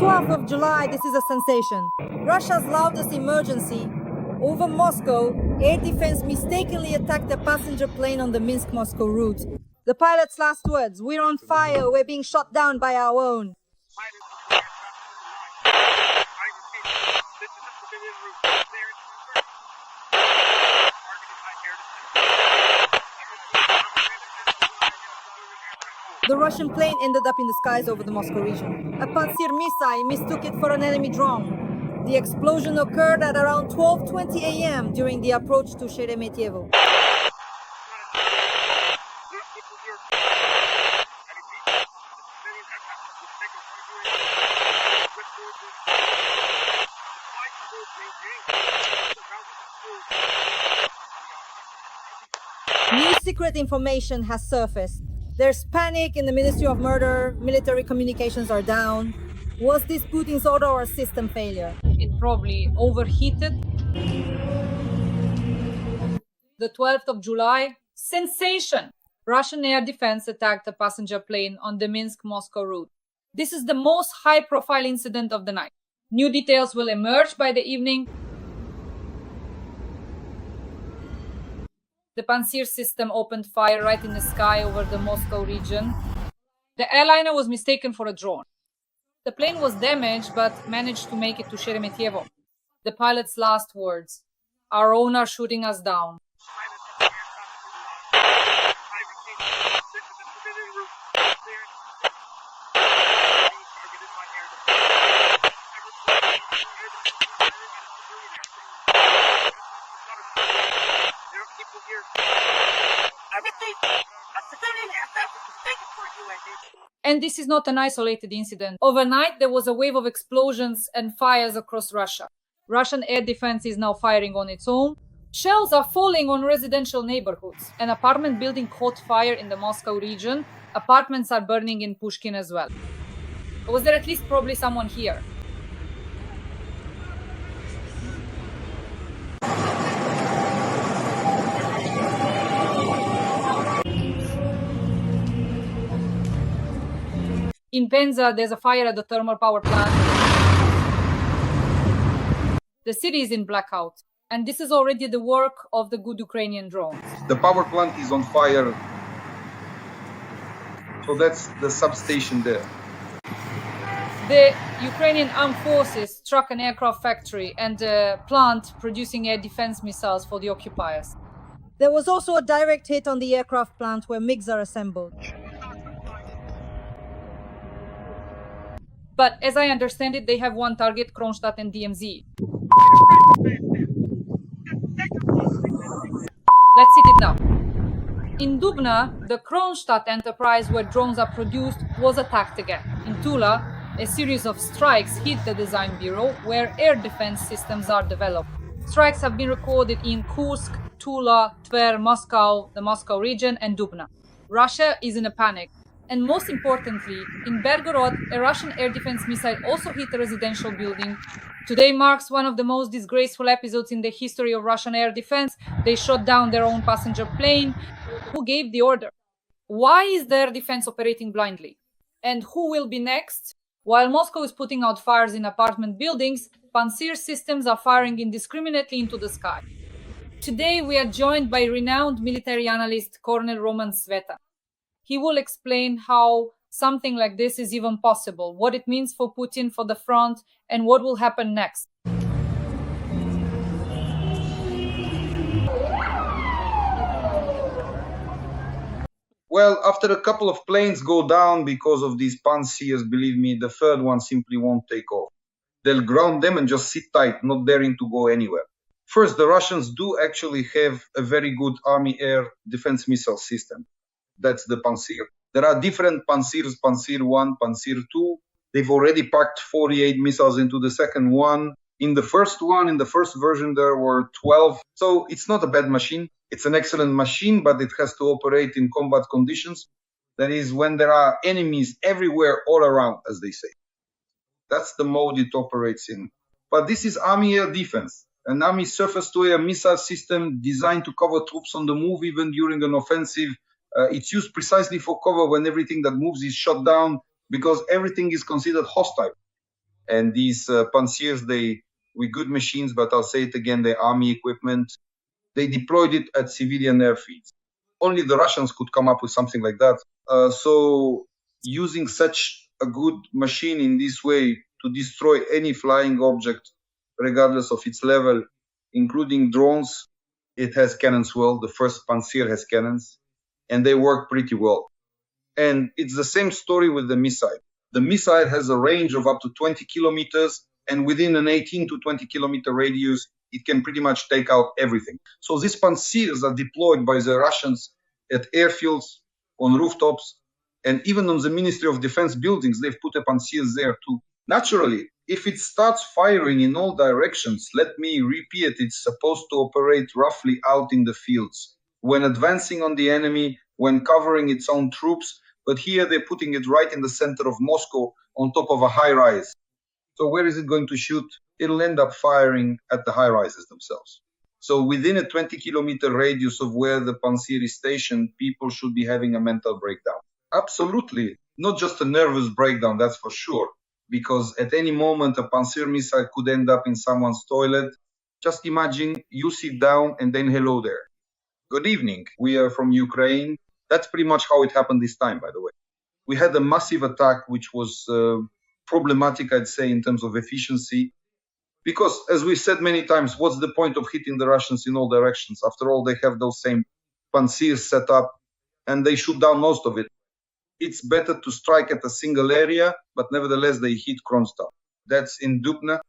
12th of July, this is a sensation. Russia's loudest emergency. Over Moscow, air defense mistakenly attacked a passenger plane on the Minsk-Moscow route. The pilot's last words: "We're on fire, we're being shot down by our own." The Russian plane ended up in the skies over the Moscow region. A Pantsir missile mistook it for an enemy drone. The explosion occurred at around 12:20 a.m. during the approach to Sheremetyevo. New secret information has surfaced. There's panic in the Ministry of Murder, military communications are down. Was this Putin's order or a system failure? It probably overheated. The 12th of July, sensation! Russian air defense attacked a passenger plane on the Minsk-Moscow route. This is the most high-profile incident of the night. New details will emerge by the evening. The Pantsir system opened fire right in the sky over the Moscow region. The airliner was mistaken for a drone. The plane was damaged but managed to make it to Sheremetyevo. The pilot's last words: "Our own are shooting us down." And this is not an isolated incident. Overnight, there was a wave of explosions and fires across Russia. Russian air defense is now firing on its own. Shells are falling on residential neighborhoods. An apartment building caught fire in the Moscow region. Apartments are burning in Pushkin as well. Was there at least probably someone here? In Penza, there's a fire at the thermal power plant. The city is in blackout, and this is already the work of the good Ukrainian drones. The power plant is on fire, so that's the substation there. The Ukrainian armed forces struck an aircraft factory and a plant producing air defense missiles for the occupiers. There was also a direct hit on the aircraft plant where MiGs are assembled. But as I understand it, they have one target, Kronstadt and DMZ. Let's see it now. In Dubna, the Kronstadt enterprise where drones are produced was attacked again. In Tula, a series of strikes hit the design bureau where air defense systems are developed. Strikes have been recorded in Kursk, Tula, Tver, Moscow, the Moscow region, and Dubna. Russia is in a panic. And most importantly, in Belgorod, a Russian air defense missile also hit a residential building. Today marks one of the most disgraceful episodes in the history of Russian air defense. They shot down their own passenger plane. Who gave the order? Why is their defense operating blindly? And who will be next? While Moscow is putting out fires in apartment buildings, Pantsir systems are firing indiscriminately into the sky. Today we are joined by renowned military analyst Colonel Roman Svitan. He will explain how something like this is even possible, what it means for Putin, for the front, and what will happen next. Well, after a couple of planes go down because of these Pantsirs, believe me, the third one simply won't take off. They'll ground them and just sit tight, not daring to go anywhere. First, the Russians do actually have a very good army air defense missile system. That's the Pantsir. There are different Pantsirs, Pantsir 1, Pantsir 2. They've already packed 48 missiles into the second one. In the first one, in the first version, there were 12. So it's not a bad machine. It's an excellent machine, but it has to operate in combat conditions. That is, when there are enemies everywhere, all around, as they say. That's the mode it operates in. But this is army air defense, an army surface-to-air missile system designed to cover troops on the move even during an offensive. It's used precisely for cover when everything that moves is shot down because everything is considered hostile. And these Pansirs, with good machines, but I'll say it again, they're army equipment. They deployed it at civilian airfields. Only the Russians could come up with something like that. So using such a good machine in this way to destroy any flying object, regardless of its level, including drones, it has cannons. Well, the first Pantsir has cannons, and they work pretty well. And it's the same story with the missile. The missile has a range of up to 20 kilometers, and within an 18 to 20 kilometer radius, it can pretty much take out everything. So these Pantsirs are deployed by the Russians at airfields, on rooftops, and even on the Ministry of Defense buildings, they've put a Pantsirs there too. Naturally, if it starts firing in all directions, let me repeat, it's supposed to operate roughly out in the fields. When advancing on the enemy, when covering its own troops, but here they're putting it right in the center of Moscow on top of a high rise. So where is it going to shoot? It'll end up firing at the high rises themselves. So within a 20-kilometer radius of where the Pantsir is stationed, people should be having a mental breakdown. Absolutely. Not just a nervous breakdown, that's for sure. Because at any moment, a Pantsir missile could end up in someone's toilet. Just imagine you sit down and then hello there. Good evening. We are from Ukraine. That's pretty much how it happened this time, by the way. We had a massive attack, which was problematic, I'd say, in terms of efficiency. Because, as we've said many times, what's the point of hitting the Russians in all directions? After all, they have those same Pantsirs set up, and they shoot down most of it. It's better to strike at a single area, but nevertheless, they hit Kronstadt. That's in Dubna.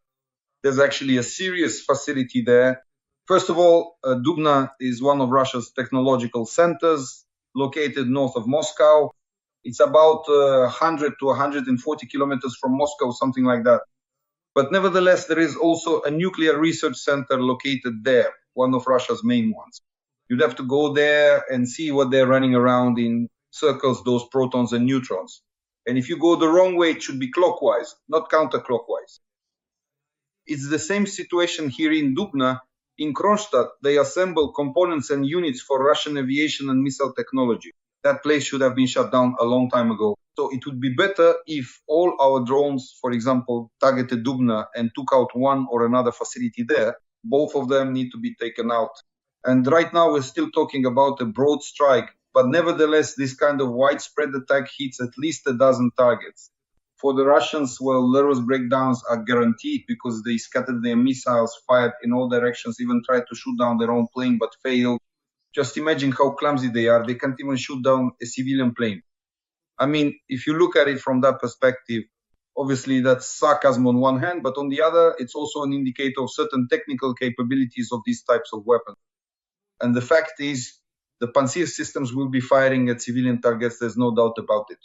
There's actually a serious facility there. First of all, Dubna is one of Russia's technological centers, located north of Moscow. It's about 100 to 140 kilometers from Moscow, something like that. But nevertheless, there is also a nuclear research center located there, one of Russia's main ones. You'd have to go there and see what they're running around in circles, those protons and neutrons. And if you go the wrong way, it should be clockwise, not counterclockwise. It's the same situation here in Dubna. In Kronstadt, they assemble components and units for Russian aviation and missile technology. That place should have been shut down a long time ago. So it would be better if all our drones, for example, targeted Dubna and took out one or another facility there. Both of them need to be taken out. And right now we're still talking about a broad strike, but nevertheless, this kind of widespread attack hits at least a dozen targets. For the Russians, well, nervous breakdowns are guaranteed because they scattered their missiles, fired in all directions, even tried to shoot down their own plane, but failed. Just imagine how clumsy they are. They can't even shoot down a civilian plane. I mean, if you look at it from that perspective, obviously that's sarcasm on one hand, but on the other, it's also an indicator of certain technical capabilities of these types of weapons. And the fact is, the Pantsir systems will be firing at civilian targets, there's no doubt about it.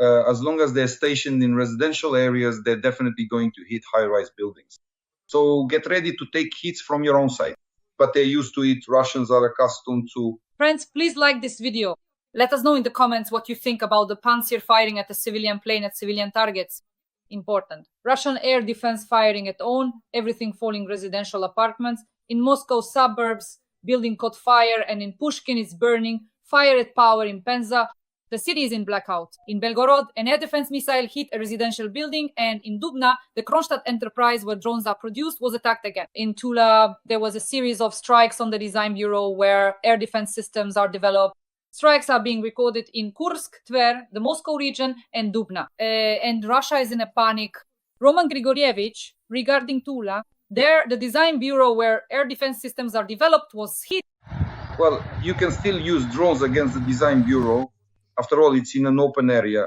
As long as they're stationed in residential areas, they're definitely going to hit high-rise buildings. So get ready to take hits from your own side. But they're used to it. Russians are accustomed to. Friends, please like this video. Let us know in the comments what you think about the Pantsir firing at a civilian plane at civilian targets. Important. Russian air defense firing at own, everything falling residential apartments. In Moscow suburbs, building caught fire, and in Pushkin it's burning. Fire at power in Penza. The city is in blackout. In Belgorod, an air defense missile hit a residential building, and in Dubna, the Kronstadt enterprise where drones are produced was attacked again. In Tula, there was a series of strikes on the design bureau where air defense systems are developed. Strikes are being recorded in Kursk, Tver, the Moscow region, and Dubna. And Russia is in a panic. Roman Grigorievich, regarding Tula, there, the design bureau where air defense systems are developed was hit. Well, you can still use drones against the design bureau. After all, it's in an open area.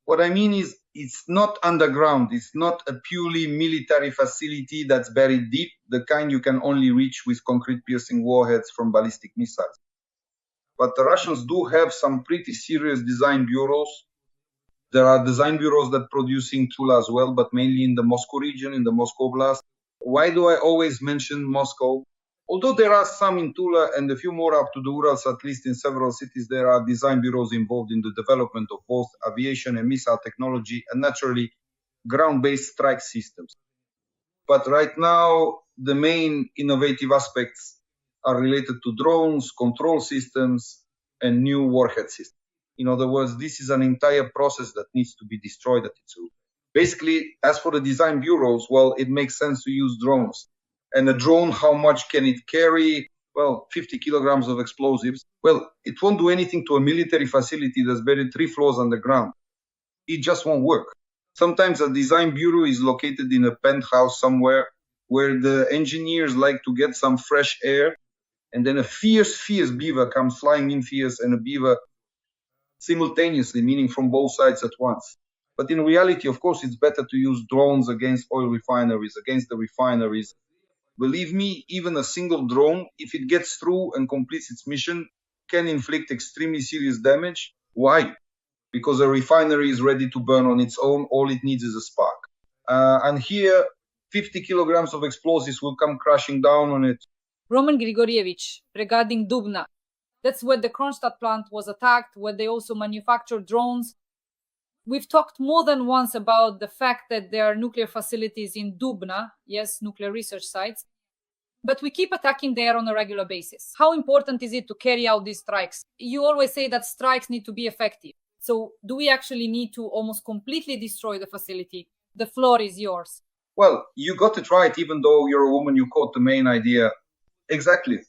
What I mean is, it's not underground. It's not a purely military facility that's buried deep, the kind you can only reach with concrete piercing warheads from ballistic missiles. But the Russians do have some pretty serious design bureaus. There are design bureaus that produce in Tula as well, but mainly in the Moscow region, in the Moscow Oblast. Why do I always mention Moscow? Although there are some in Tula and a few more up to the Urals, at least in several cities, there are design bureaus involved in the development of both aviation and missile technology and naturally ground-based strike systems. But right now, the main innovative aspects are related to drones, control systems, and new warhead systems. In other words, this is an entire process that needs to be destroyed at its root. Basically, as for the design bureaus, well, it makes sense to use drones. And a drone, how much can it carry? Well, 50 kilograms of explosives. Well, it won't do anything to a military facility that's buried 3 floors underground. It just won't work. Sometimes a design bureau is located in a penthouse somewhere where the engineers like to get some fresh air, and then a fierce beaver comes flying in fierce and a beaver simultaneously, meaning from both sides at once. But in reality, of course, it's better to use drones against oil refineries, against the refineries. Believe me, even a single drone, if it gets through and completes its mission, can inflict extremely serious damage. Why? Because a refinery is ready to burn on its own. All it needs is a spark. And here, 50 kilograms of explosives will come crashing down on it. Roman Grigorievich, regarding Dubna. That's where the Kronstadt plant was attacked, where they also manufacture drones. We've talked more than once about the fact that there are nuclear facilities in Dubna, yes, nuclear research sites, but we keep attacking there on a regular basis. How important is it to carry out these strikes? You always say that strikes need to be effective. So do we actually need to almost completely destroy the facility? The floor is yours. Well, you got it right, even though you're a woman, you caught the main idea. Exactly.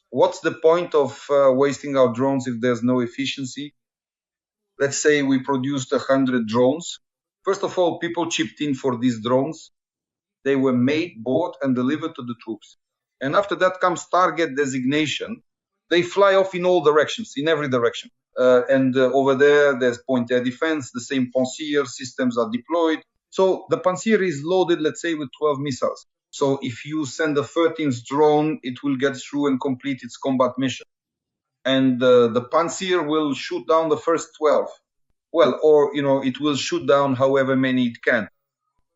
What's the point of wasting our drones if there's no efficiency? Let's say we produced 100 drones. First of all, people chipped in for these drones. They were made, bought, and delivered to the troops. And after that comes target designation. They fly off in all directions, in every direction. Over there, there's point air defense. The same Pantsir systems are deployed. So the Pantsir is loaded, let's say, with 12 missiles. So if you send a 13th drone, it will get through and complete its combat mission. And the Pantsir will shoot down the first 12. Well, or, it will shoot down however many it can.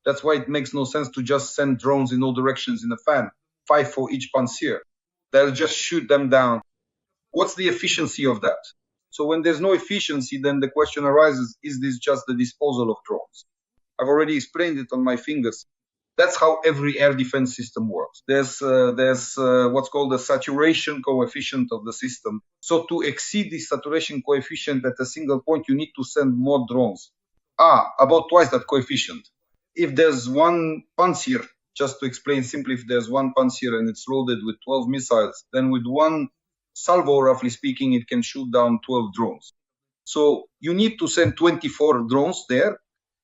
That's why it makes no sense to just send drones in all directions in a fan, 5 for each Pantsir. They'll just shoot them down. What's the efficiency of that? So when there's no efficiency, then the question arises, is this just the disposal of drones? I've already explained it on my fingers. That's how every air defense system works. There's what's called the saturation coefficient of the system. So to exceed the saturation coefficient at a single point, you need to send more drones. About twice that coefficient. If there's one Pantsir, just to explain simply, if there's one Pantsir and it's loaded with 12 missiles, then with one salvo, roughly speaking, it can shoot down 12 drones. So you need to send 24 drones there,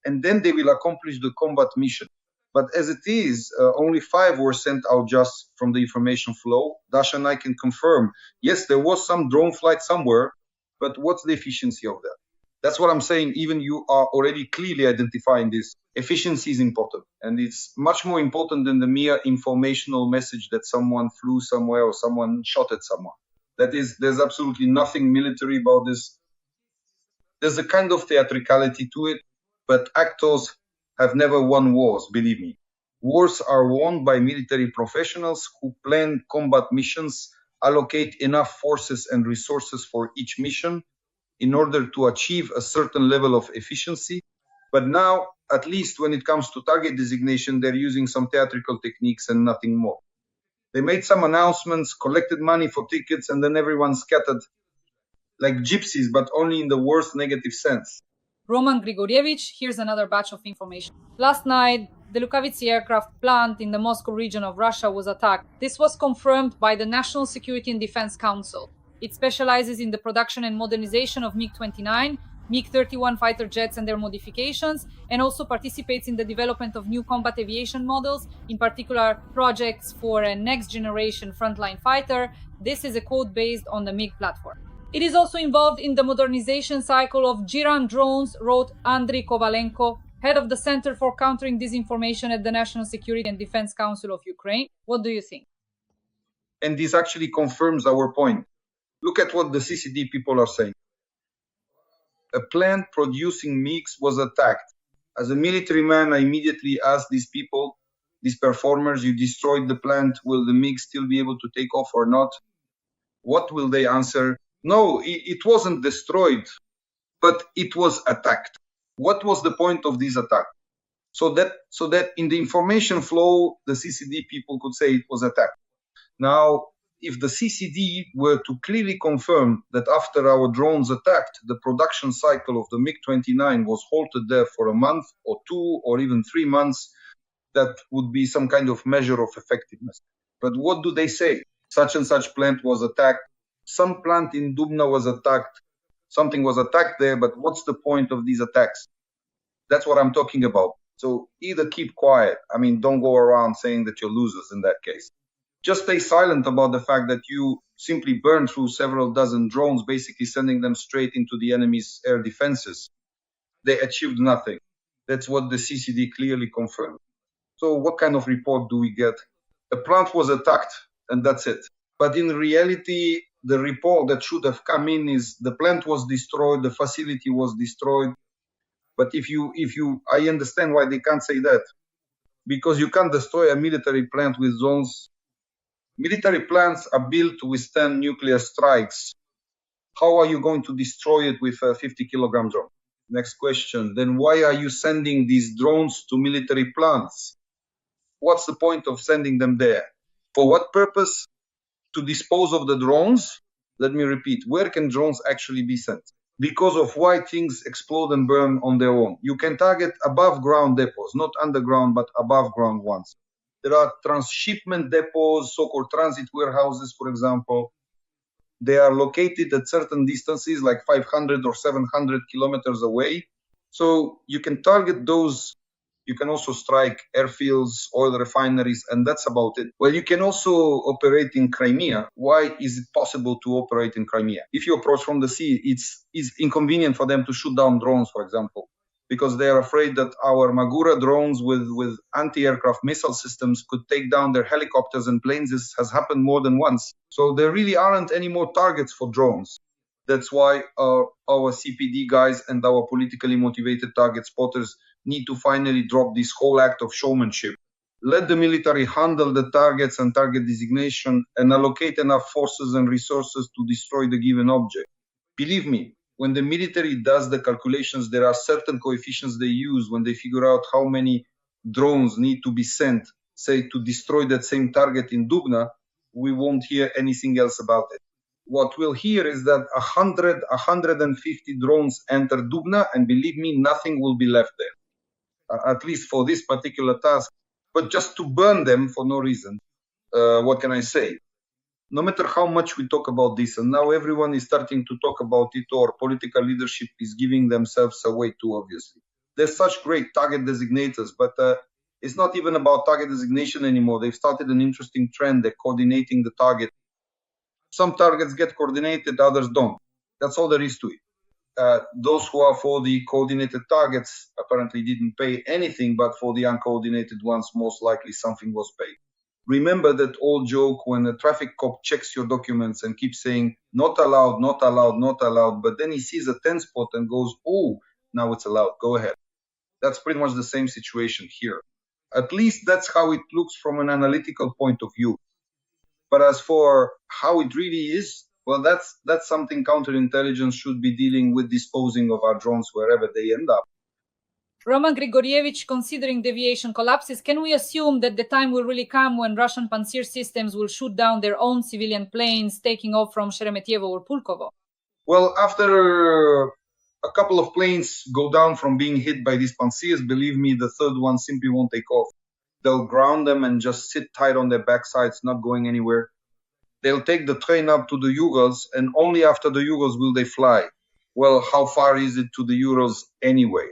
and then they will accomplish the combat mission. But as it is, only 5 were sent out just from the information flow. Dasha and I can confirm, yes, there was some drone flight somewhere, but what's the efficiency of that? That's what I'm saying. Even you are already clearly identifying this. Efficiency is important, and it's much more important than the mere informational message that someone flew somewhere or someone shot at someone. There's absolutely nothing military about this. There's a kind of theatricality to it, but actors have never won wars, believe me. Wars are won by military professionals who plan combat missions, allocate enough forces and resources for each mission in order to achieve a certain level of efficiency. But now, at least when it comes to target designation, they're using some theatrical techniques and nothing more. They made some announcements, collected money for tickets, and then everyone scattered like gypsies, but only in the worst negative sense. Roman Grigorievich, here's another batch of information. Last night, the Lukavitsy aircraft plant in the Moscow region of Russia was attacked. This was confirmed by the National Security and Defense Council. It specializes in the production and modernization of MiG-29, MiG-31 fighter jets and their modifications, and also participates in the development of new combat aviation models, in particular projects for a next-generation frontline fighter. This is a code based on the MiG platform. It is also involved in the modernization cycle of Giran drones, wrote Andriy Kovalenko, head of the Center for Countering Disinformation at the National Security and Defense Council of Ukraine. What do you think? And this actually confirms our point. Look at what the CCD people are saying. A plant producing MiGs was attacked. As a military man, I immediately asked these people, these performers, you destroyed the plant, will the MiG still be able to take off or not? What will they answer? No, it wasn't destroyed, but it was attacked. What was the point of this attack? So that in the information flow, the CCD people could say it was attacked. Now, if the CCD were to clearly confirm that after our drones attacked, the production cycle of the MiG-29 was halted there for a month or 2 or even 3 months, that would be some kind of measure of effectiveness. But what do they say? Such and such plant was attacked. Some plant in Dubna was attacked. Something was attacked there, but what's the point of these attacks? That's what I'm talking about. So either keep quiet. I mean, don't go around saying that you're losers in that case. Just stay silent about the fact that you simply burned through several dozen drones, basically sending them straight into the enemy's air defenses. They achieved nothing. That's what the CCD clearly confirmed. So what kind of report do we get? A plant was attacked, and that's it. But in reality, the report that should have come in is the plant was destroyed, the facility was destroyed. But I understand why they can't say that. Because you can't destroy a military plant with drones. Military plants are built to withstand nuclear strikes. How are you going to destroy it with a 50-kilogram drone? Next question. Then why are you sending these drones to military plants? What's the point of sending them there? For what purpose? To dispose of the drones? Let me repeat. Where can drones actually be sent? Because of why things explode and burn on their own. You can target above ground depots, not underground, but above ground ones. There are transshipment depots, so-called transit warehouses, for example. They are located at certain distances, like 500 or 700 kilometers away. So you can target those. You can also strike airfields, oil refineries, and that's about it. Well, you can also operate in Crimea. Why is it possible to operate in Crimea? If you approach from the sea, it's inconvenient for them to shoot down drones, for example, because they are afraid that our Magura drones with anti-aircraft missile systems could take down their helicopters and planes. This has happened more than once. So there really aren't any more targets for drones. That's why our CPD guys and our politically motivated target spotters need to finally drop this whole act of showmanship. Let the military handle the targets and target designation and allocate enough forces and resources to destroy the given object. Believe me, when the military does the calculations, there are certain coefficients they use when they figure out how many drones need to be sent, say, to destroy that same target in Dubna. We won't hear anything else about it. What we'll hear is that 100, 150 drones enter Dubna, and believe me, nothing will be left there. At least for this particular task, but just to burn them for no reason. What can I say? No matter how much we talk about this, and now everyone is starting to talk about it, or political leadership is giving themselves away too, obviously. There's such great target designators, but it's not even about target designation anymore. They've started an interesting trend. They're coordinating the target. Some targets get coordinated, others don't. That's all there is to it. Those who are for the coordinated targets apparently didn't pay anything, but for the uncoordinated ones, most likely something was paid. Remember that old joke when a traffic cop checks your documents and keeps saying, not allowed, not allowed, not allowed, but then he sees a 10 spot and goes, oh, now it's allowed, go ahead. That's pretty much the same situation here. At least that's how it looks from an analytical point of view. But as for how it really is, well, that's something counterintelligence should be dealing with, disposing of our drones wherever they end up. Roman Grigorievich, considering deviation collapses, can we assume that the time will really come when Russian Pantsir systems will shoot down their own civilian planes taking off from Sheremetyevo or Pulkovo? Well, after a couple of planes go down from being hit by these Pantsirs, believe me, the third one simply won't take off. They'll ground them and just sit tight on their backsides, not going anywhere. They'll take the train up to the Urals, and only after the Urals will they fly. Well, how far is it to the Urals anyway?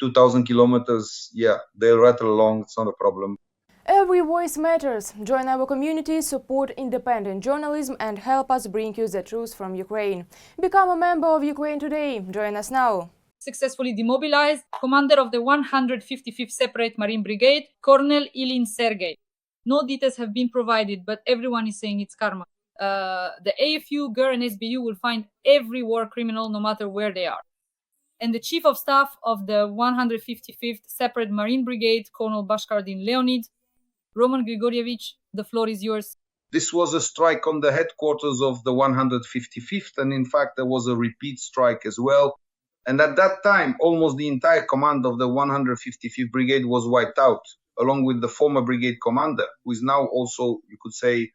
2,000 kilometers, yeah, they'll rattle along, it's not a problem. Every voice matters. Join our community, support independent journalism and help us bring you the truth from Ukraine. Become a member of Ukraine Today. Join us now. Successfully demobilized, commander of the 155th Separate Marine Brigade, Colonel Ilin Sergei. No details have been provided, but everyone is saying it's karma. The AFU, GER and SBU will find every war criminal no matter where they are. And the Chief of Staff of the 155th Separate Marine Brigade, Colonel Bashkardin Leonid, Roman Grigorievich, the floor is yours. This was a strike on the headquarters of the 155th, and in fact there was a repeat strike as well. And at that time, almost the entire command of the 155th Brigade was wiped out, along with the former brigade commander, who is now also, you could say,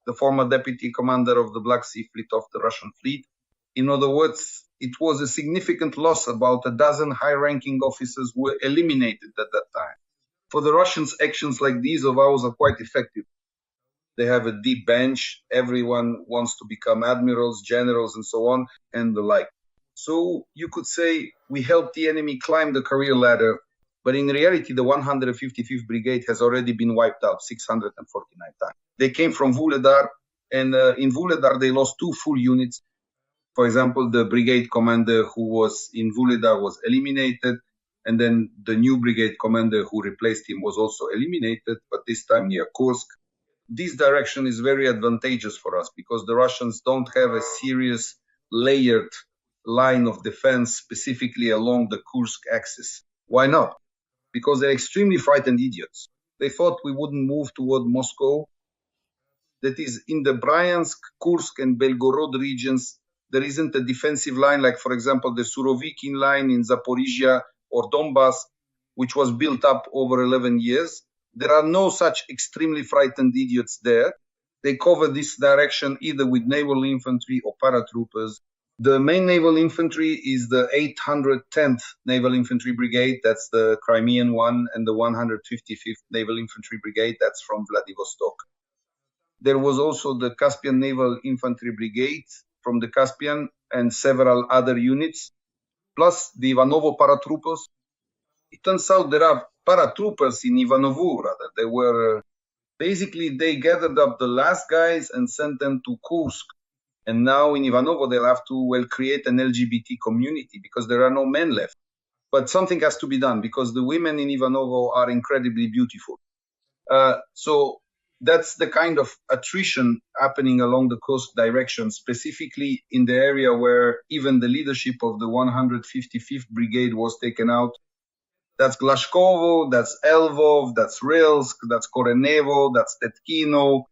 the former deputy commander of the Black Sea Fleet of the Russian fleet. In other words, it was a significant loss. About a dozen high-ranking officers were eliminated at that time. For the Russians, actions like these of ours are quite effective. They have a deep bench. Everyone wants to become admirals, generals, and so on, and the like. So you could say we helped the enemy climb the career ladder, but in reality, the 155th Brigade has already been wiped out 649 times. They came from Vuhledar, and in Vuhledar, they lost 2 full units. For example, the brigade commander who was in Vuhledar was eliminated, and then the new brigade commander who replaced him was also eliminated, but this time near Kursk. This direction is very advantageous for us because the Russians don't have a serious layered line of defense specifically along the Kursk axis. Why not? Because they're extremely frightened idiots. They thought we wouldn't move toward Moscow. That is, in the Bryansk, Kursk, and Belgorod regions, there isn't a defensive line like, for example, the Surovikin line in Zaporizhia or Donbass, which was built up over 11 years. There are no such extremely frightened idiots there. They cover this direction either with naval infantry or paratroopers. The main naval infantry is the 810th Naval Infantry Brigade, that's the Crimean one, and the 155th Naval Infantry Brigade, that's from Vladivostok. There was also the Caspian Naval Infantry Brigade from the Caspian and several other units, plus the Ivanovo paratroopers. It turns out there are paratroopers in Ivanovo, rather. They were, basically, they gathered up the last guys and sent them to Kursk. And now in Ivanovo, they'll have to, create an LGBT community because there are no men left. But something has to be done because the women in Ivanovo are incredibly beautiful. So that's the kind of attrition happening along the coast direction, specifically in the area where even the leadership of the 155th Brigade was taken out. That's Glashkovo, that's Elvov, that's Rilsk, that's Korenevo, that's Tetkino.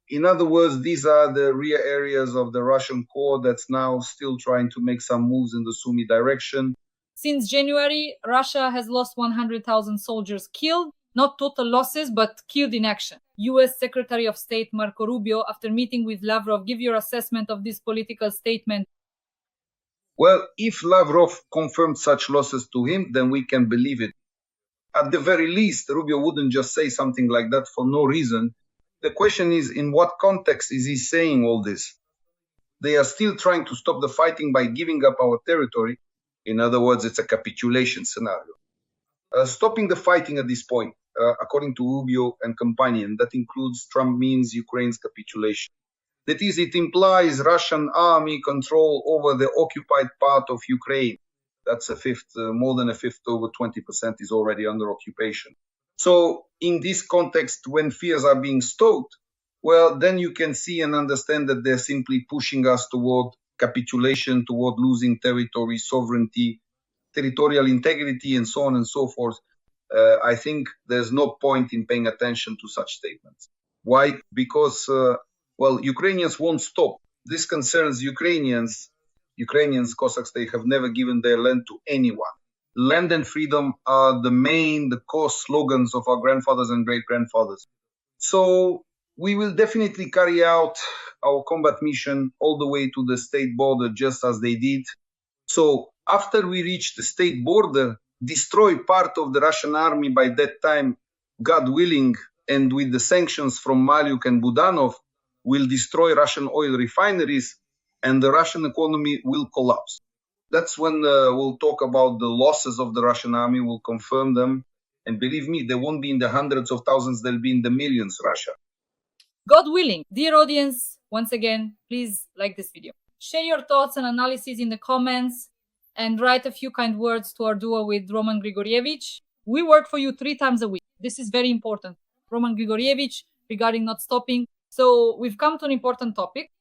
In other words, these are the rear areas of the Russian corps that's now still trying to make some moves in the Sumy direction. Since January, Russia has lost 100,000 soldiers killed, not total losses, but killed in action. US Secretary of State Marco Rubio, after meeting with Lavrov, give your assessment of this political statement. Well, if Lavrov confirmed such losses to him, then we can believe it. At the very least, Rubio wouldn't just say something like that for no reason. The question is, in what context is he saying all this? They are still trying to stop the fighting by giving up our territory. In other words, it's a capitulation scenario. Stopping the fighting at this point, according to Rubio and companion, that includes Trump means Ukraine's capitulation. That is, it implies Russian army control over the occupied part of Ukraine. That's a fifth, more than a fifth, over 20% is already under occupation. So in this context, when fears are being stoked, well, then you can see and understand that they're simply pushing us toward capitulation, toward losing territory, sovereignty, territorial integrity, and so on and so forth. I think there's no point in paying attention to such statements. Why? Because, Ukrainians won't stop. This concerns Ukrainians. Ukrainians, Cossacks, they have never given their land to anyone. Land and freedom are the core slogans of our grandfathers and great-grandfathers. So we will definitely carry out our combat mission all the way to the state border, just as they did. So after we reach the state border, destroy part of the Russian army by that time, God willing, and with the sanctions from Malyuk and Budanov, will destroy Russian oil refineries and the Russian economy will collapse. That's when we'll talk about the losses of the Russian army, we'll confirm them. And believe me, they won't be in the hundreds of thousands, they'll be in the millions, Russia. God willing. Dear audience, once again, please like this video. Share your thoughts and analysis in the comments and write a few kind words to our duo with Roman Grigorievich. We work for you 3 times a week. This is very important. Roman Grigorievich regarding not stopping. So we've come to an important topic,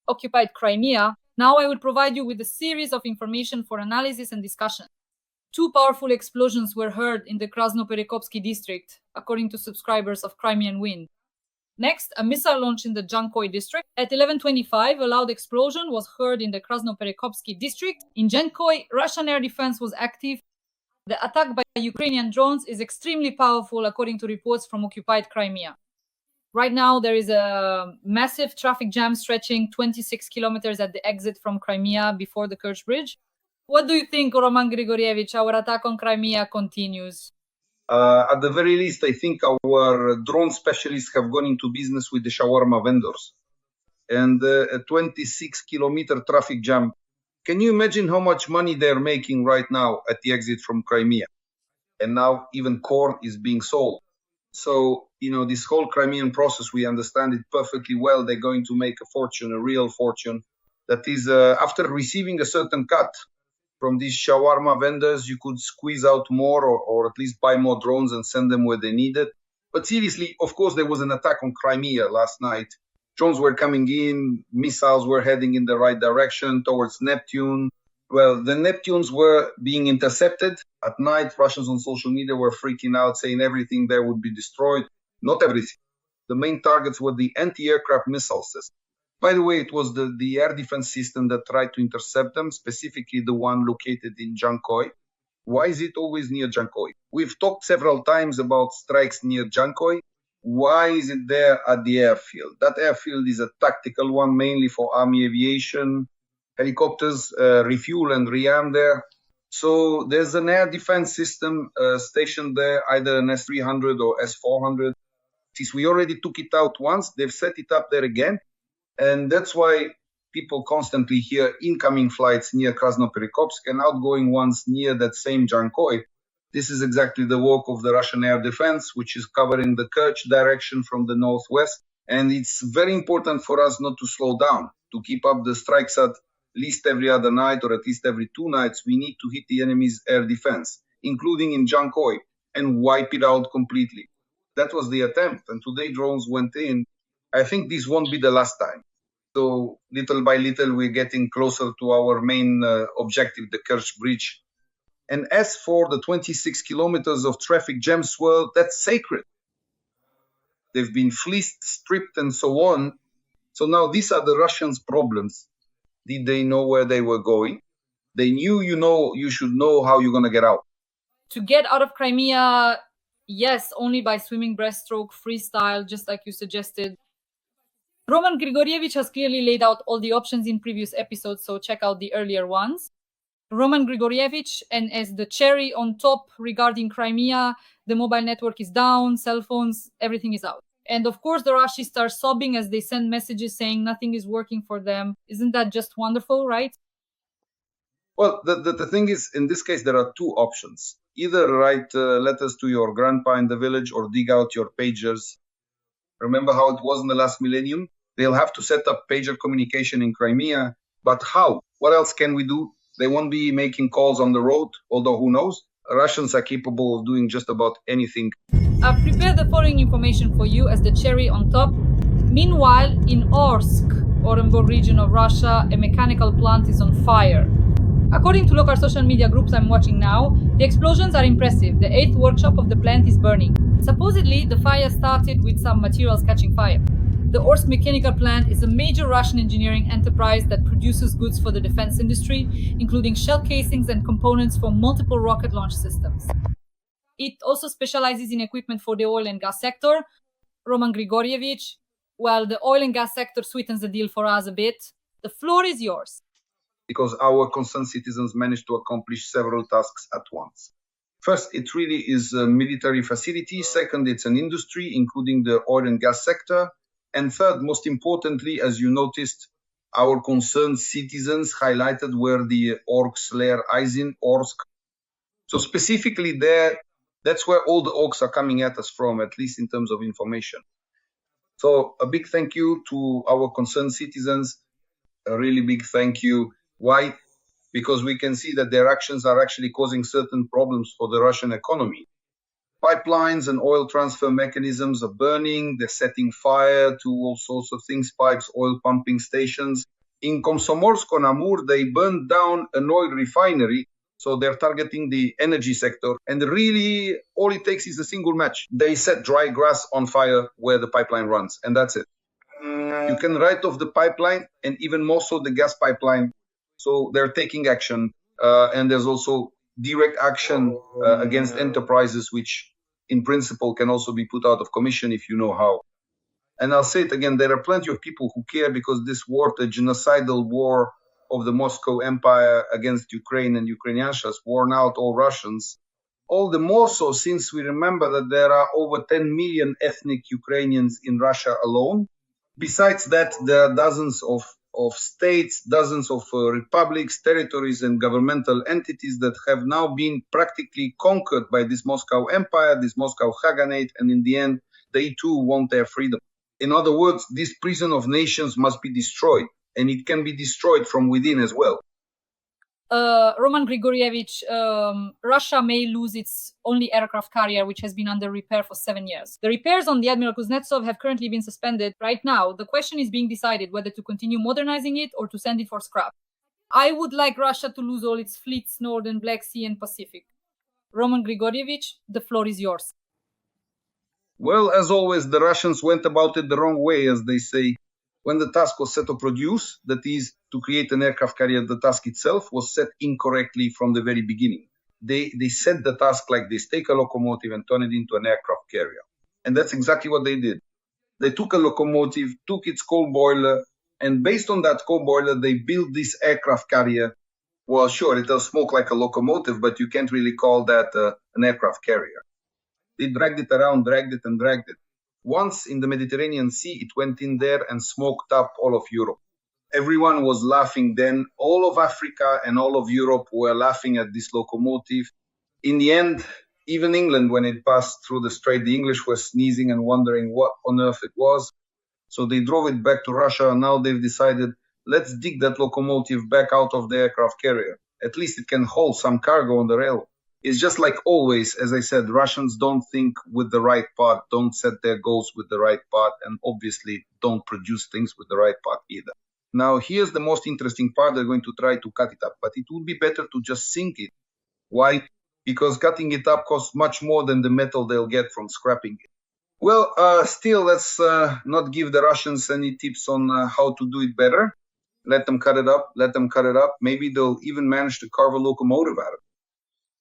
occupied Crimea. Now I will provide you with a series of information for analysis and discussion. 2 powerful explosions were heard in the Krasnoperekopsky district, according to subscribers of Crimean Wind. Next, a missile launch in the Jankoy district. At 11:25, a loud explosion was heard in the Krasnoperekopsky district. In Jankoy, Russian air defense was active. The attack by Ukrainian drones is extremely powerful, according to reports from occupied Crimea. Right now, there is a massive traffic jam stretching 26 kilometers at the exit from Crimea before the Kerch Bridge. What do you think, Roman Grigorievich? Our attack on Crimea continues. At the very least, I think our drone specialists have gone into business with the shawarma vendors. And a 26-kilometer traffic jam. Can you imagine how much money they're making right now at the exit from Crimea? And now even corn is being sold. So, this whole Crimean process, we understand it perfectly well. They're going to make a fortune, a real fortune. That is, after receiving a certain cut from these shawarma vendors, you could squeeze out more or at least buy more drones and send them where they needed. But seriously, of course, there was an attack on Crimea last night. Drones were coming in, missiles were heading in the right direction towards Neptune. Well, the Neptunes were being intercepted. At night, Russians on social media were freaking out, saying everything there would be destroyed. Not everything. The main targets were the anti-aircraft missile system. By the way, it was the air defense system that tried to intercept them, specifically the one located in Jankoy. Why is it always near Jankoy? We've talked several times about strikes near Jankoy. Why is it there at the airfield? That airfield is a tactical one, mainly for army aviation, helicopters, refuel and rearm there. So there's an air defense system stationed there, either an S-300 or S-400. Since we already took it out once, they've set it up there again. And that's why people constantly hear incoming flights near Krasnoperikopsk and outgoing ones near that same Jankoy. This is exactly the work of the Russian air defense, which is covering the Kerch direction from the northwest. And it's very important for us not to slow down, to keep up the strikes at least every other night or at least every 2 nights. We need to hit the enemy's air defense, including in Jankoy, and wipe it out completely. That was the attempt. And today drones went in. I think this won't be the last time. So little by little, we're getting closer to our main objective, the Kerch Bridge. And as for the 26 kilometers of traffic jams, well, that's sacred. They've been fleeced, stripped, and so on. So now these are the Russians' problems. Did they know where they were going? They knew, you should know how you're going to get out. To get out of Crimea, yes, only by swimming breaststroke, freestyle, just like you suggested. Roman Grigorievich has clearly laid out all the options in previous episodes, so check out the earlier ones. Roman Grigorievich, and as the cherry on top regarding Crimea, the mobile network is down, cell phones, everything is out. And of course, the Russians start sobbing as they send messages saying nothing is working for them. Isn't that just wonderful, right? Well, the thing is, in this case, there are 2 options. Either write letters to your grandpa in the village or dig out your pagers. Remember how it was in the last millennium? They'll have to set up pager communication in Crimea. But how? What else can we do? They won't be making calls on the road, although who knows? Russians are capable of doing just about anything. I've prepared the following information for you as the cherry on top. Meanwhile, in Orsk, Orenburg region of Russia, a mechanical plant is on fire. According to local social media groups I'm watching now, the explosions are impressive. The 8th workshop of the plant is burning. Supposedly, the fire started with some materials catching fire. The Orsk mechanical plant is a major Russian engineering enterprise that produces goods for the defense industry, including shell casings and components for multiple rocket launch systems. It also specializes in equipment for the oil and gas sector. Roman Grigorievich, well, the oil and gas sector sweetens the deal for us a bit. The floor is yours. Because our concerned citizens managed to accomplish several tasks at once. First, it really is a military facility. Second, it's an industry, including the oil and gas sector. And third, most importantly, as you noticed, our concerned citizens highlighted were the orks lair Izin, Orsk. So specifically there, that's where all the orks are coming at us from, at least in terms of information. So a big thank you to our concerned citizens, a really big thank you. Why? Because we can see that their actions are actually causing certain problems for the Russian economy. Pipelines and oil transfer mechanisms are burning. They're setting fire to all sorts of things, pipes, oil pumping stations. In Komsomolsk-on-Amur, they burned down an oil refinery. So they're targeting the energy sector. And really, all it takes is a single match. They set dry grass on fire where the pipeline runs, and that's it. You can write off the pipeline and even more so the gas pipeline. So they're taking action. And there's also direct action against enterprises, which in principle can also be put out of commission if you know how. And I'll say it again, there are plenty of people who care because this war, the genocidal war of the Moscow Empire against Ukraine and Ukrainians, has worn out all Russians. All the more so since we remember that there are over 10 million ethnic Ukrainians in Russia alone. Besides that, there are dozens of states, dozens of republics, territories, and governmental entities that have now been practically conquered by this Moscow Empire, this Moscow Khaganate, and in the end, they too want their freedom. In other words, this prison of nations must be destroyed, and it can be destroyed from within as well. Roman Grigorievich, Russia may lose its only aircraft carrier, which has been under repair for 7 years. The repairs on the Admiral Kuznetsov have currently been suspended. Right now, the question is being decided whether to continue modernizing it or to send it for scrap. I would like Russia to lose all its fleets, Northern Black Sea and Pacific. Roman Grigorievich, the floor is yours. Well, as always, the Russians went about it the wrong way, as they say. When the task was set to produce, that is, to create an aircraft carrier, the task itself was set incorrectly from the very beginning. They set the task like this: take a locomotive and turn it into an aircraft carrier. And that's exactly what they did. They took a locomotive, took its coal boiler, and based on that coal boiler, they built this aircraft carrier. Well, sure, it does smoke like a locomotive, but you can't really call that an aircraft carrier. They dragged it around, dragged it and dragged it. Once in the Mediterranean Sea, it went in there and smoked up all of Europe. Everyone was laughing then. All of Africa and all of Europe were laughing at this locomotive. In the end, even England, when it passed through the strait, the English were sneezing and wondering what on earth it was. So they drove it back to Russia, and now they've decided, let's dig that locomotive back out of the aircraft carrier. At least it can hold some cargo on the rail. It's just like always, as I said, Russians don't think with the right part, don't set their goals with the right part, and obviously don't produce things with the right part either. Now, here's the most interesting part. They're going to try to cut it up, but it would be better to just sink it. Why? Because cutting it up costs much more than the metal they'll get from scrapping it. Well, still, let's not give the Russians any tips on how to do it better. Let them cut it up, let them cut it up. Maybe they'll even manage to carve a locomotive out of it.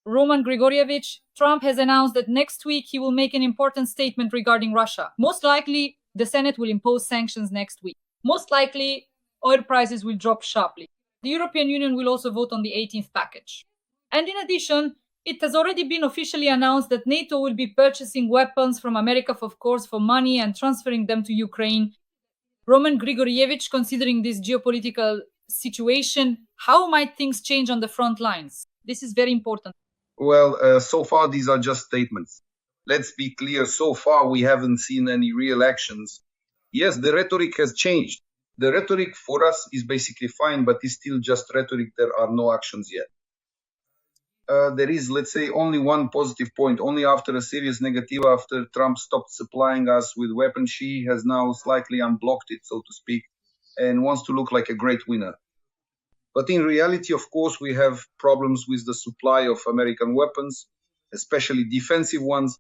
Roman Grigorievich, Trump has announced that next week he will make an important statement regarding Russia. Most likely, the Senate will impose sanctions next week. Most likely, oil prices will drop sharply. The European Union will also vote on the 18th package. And in addition, it has already been officially announced that NATO will be purchasing weapons from America, of course, for money and transferring them to Ukraine. Roman Grigorievich, considering this geopolitical situation, how might things change on the front lines? This is very important. Well, so far, these are just statements. Let's be clear, so far we haven't seen any real actions. Yes, the rhetoric has changed. The rhetoric for us is basically fine, but it's still just rhetoric. There are no actions yet. There is, let's say, only one positive point. Only after a serious negative, after Trump stopped supplying us with weapons, she has now slightly unblocked it, so to speak, and wants to look like a great winner. But in reality, of course, we have problems with the supply of American weapons, especially defensive ones.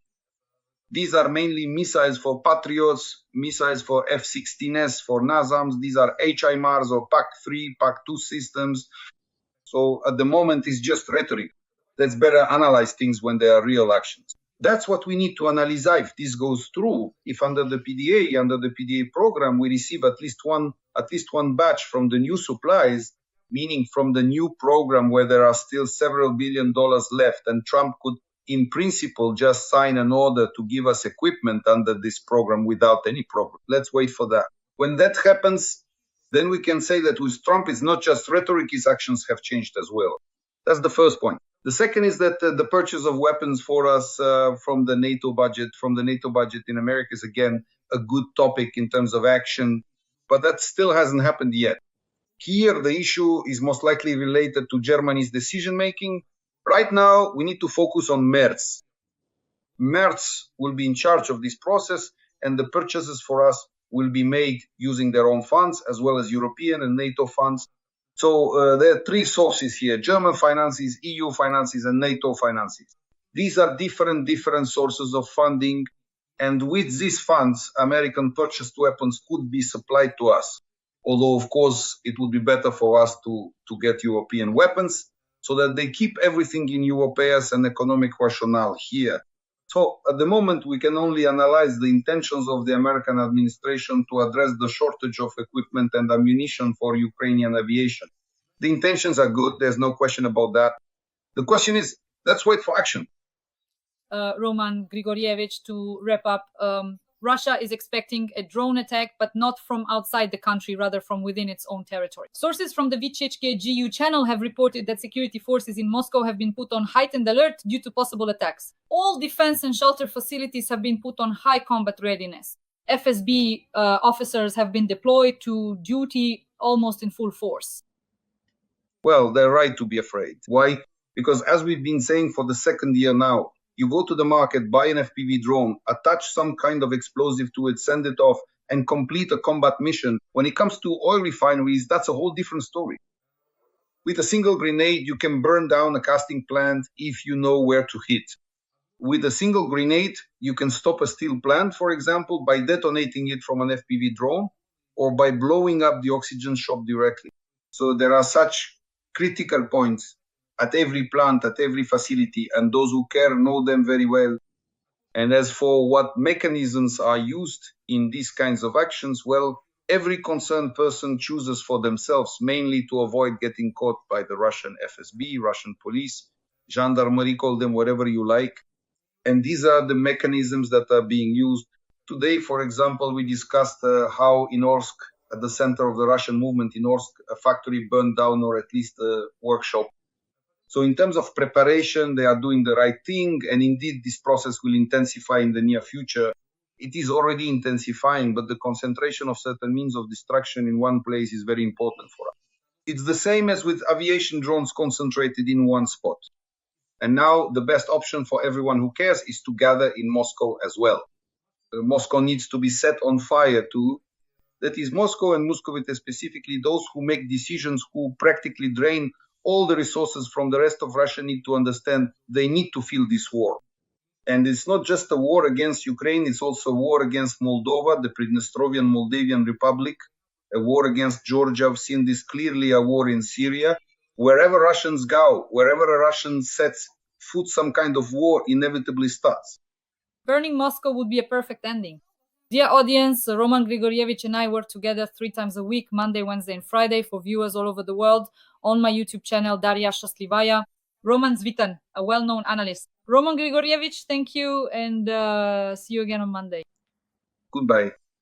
These are mainly missiles for Patriots, missiles for F-16S, for NASAMS. These are HIMARS or PAC-3, PAC-2 systems. So at the moment, it's just rhetoric. Let's better analyze things when there are real actions. That's what we need to analyze if this goes through. If under the PDA program, we receive at least one batch from the new supplies, meaning from the new program where there are still several $1 billion left, and Trump could, in principle, just sign an order to give us equipment under this program without any problem. Let's wait for that. When that happens, then we can say that with Trump, it's not just rhetoric, his actions have changed as well. That's the first point. The second is that the purchase of weapons for us from the NATO budget in America is, again, a good topic in terms of action, but that still hasn't happened yet. Here, the issue is most likely related to Germany's decision-making. Right now, we need to focus on Merz. Merz will be in charge of this process, and the purchases for us will be made using their own funds, as well as European and NATO funds. So there are three sources here: German finances, EU finances, and NATO finances. These are different sources of funding, and with these funds, American purchased weapons could be supplied to us. Although, of course, it would be better for us to get European weapons so that they keep everything in Europe as an economic rationale here. So at the moment, we can only analyze the intentions of the American administration to address the shortage of equipment and ammunition for Ukrainian aviation. The intentions are good. There's no question about that. The question is, let's wait for action. Roman Grigorievich, to wrap up, Russia is expecting a drone attack, but not from outside the country, rather from within its own territory. Sources from the VCHK GU channel have reported that security forces in Moscow have been put on heightened alert due to possible attacks. All defense and shelter facilities have been put on high combat readiness. FSB officers have been deployed to duty almost in full force. Well, they're right to be afraid. Why? Because as we've been saying for the second year now, you go to the market, buy an FPV drone, attach some kind of explosive to it, send it off, and complete a combat mission. When it comes to oil refineries, that's a whole different story. With a single grenade, you can burn down a casting plant if you know where to hit. With a single grenade, you can stop a steel plant, for example, by detonating it from an FPV drone or by blowing up the oxygen shop directly. So there are such critical points at every plant, at every facility, and those who care know them very well. And as for what mechanisms are used in these kinds of actions, well, every concerned person chooses for themselves, mainly to avoid getting caught by the Russian FSB, Russian police, gendarmerie, call them whatever you like. And these are the mechanisms that are being used. Today, for example, we discussed how in Orsk, at the center of the Russian movement in Orsk, a factory burned down, or at least a workshop. So in terms of preparation, they are doing the right thing. And indeed, this process will intensify in the near future. It is already intensifying, but the concentration of certain means of destruction in one place is very important for us. It's the same as with aviation drones concentrated in one spot. And now the best option for everyone who cares is to gather in Moscow as well. Moscow needs to be set on fire too. That is, Moscow and Muscovite specifically, those who make decisions, who practically drain all the resources from the rest of Russia, need to understand they need to feel this war. And it's not just a war against Ukraine, it's also a war against Moldova, the Pridnestrovyan Moldavian Republic, a war against Georgia. I've seen this clearly, a war in Syria. Wherever Russians go, wherever a Russian sets foot, some kind of war inevitably starts. Burning Moscow would be a perfect ending. Dear audience, Roman Grigorievich and I work together 3 times a week, Monday, Wednesday, and Friday, for viewers all over the world on my YouTube channel, Daria Shaslivaya. Roman Svitan, a well-known analyst. Roman Grigorievich, thank you, and see you again on Monday. Goodbye.